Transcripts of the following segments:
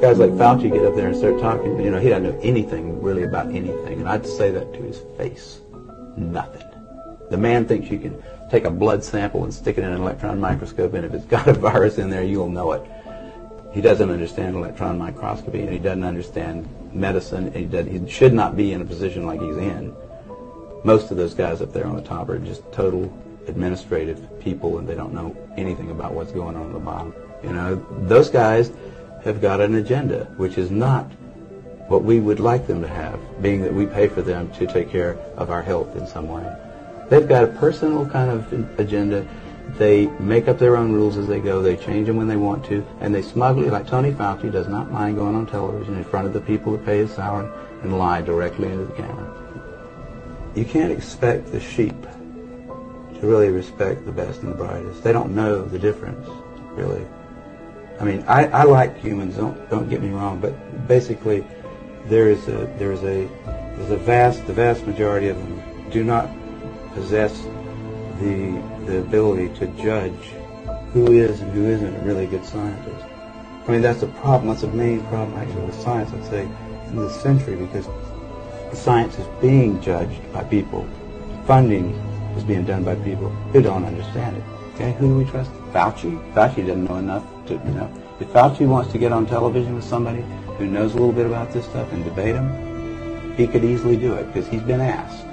guys like Fauci get up there and start talking, he doesn't know anything really about anything. And I'd say that to his face. Nothing. The man thinks you can take a blood sample and stick it in an electron microscope, and if it's got a virus in there, you'll know it. He doesn't understand electron microscopy, and he doesn't understand medicine. He should not be in a position like he's in. Most of those guys up there on the top are just total administrative people, and they don't know anything about what's going on at the bottom. Those guys have got an agenda, which is not what we would like them to have, being that we pay for them to take care of our health in some way. They've got a personal kind of agenda. They make up their own rules as they go. They change them when they want to, and they smugly, like Tony Fauci, does not mind going on television in front of the people that pay his salary and lie directly into the camera. You can't expect the sheep to really respect the best and the brightest. They don't know the difference, really. I mean, I like humans. Don't get me wrong, but basically, the vast majority of them do not possess the ability to judge who is and who isn't a really good scientist. I mean, that's a problem. That's a main problem, actually, with science, I'd say, in this century, because science is being judged by people. Funding is being done by people who don't understand it. Okay, who do we trust? Fauci? Fauci doesn't know enough to, If Fauci wants to get on television with somebody who knows a little bit about this stuff and debate him, he could easily do it, because he's been asked.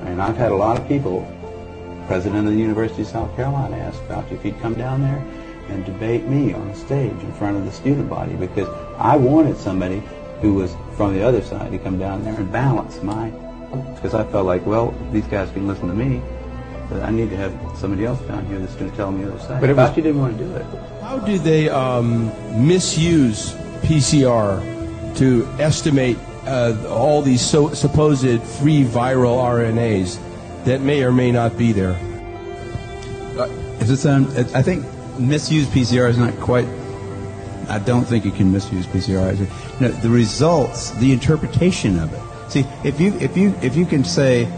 And I've had a lot of people, president of the University of South Carolina asked Fauci if he'd come down there and debate me on stage in front of the student body, because I wanted somebody who was from the other side to come down there and balance because I felt like, well, these guys can listen to me, but I need to have somebody else down here that's going to tell me the other side. But Fauci didn't want to do it. How do they misuse PCR to estimate all these supposed free viral RNAs that may or may not be there? I think misuse PCR is not quite. I don't think you can misuse PCR. The results, the interpretation of it. See, if you can say,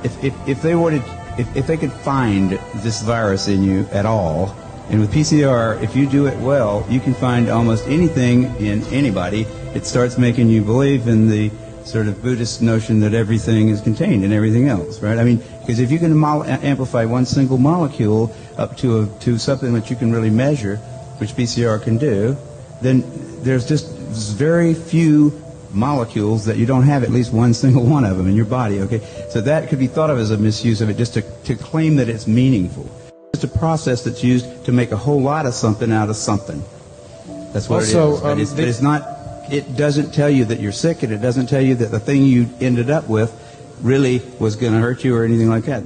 if they could find this virus in you at all, and with PCR, if you do it well, you can find almost anything in anybody. It starts making you believe in the sort of Buddhist notion that everything is contained in everything else, right? I mean, because if you can amplify one single molecule up to something that you can really measure, which PCR can do, then there's just very few molecules that you don't have at least one single one of them in your body, okay? So that could be thought of as a misuse of it, just to claim that it's meaningful. It's a process that's used to make a whole lot of something out of something. That's what it is. But it's not. It doesn't tell you that you're sick, and it doesn't tell you that the thing you ended up with really was going to hurt you or anything like that.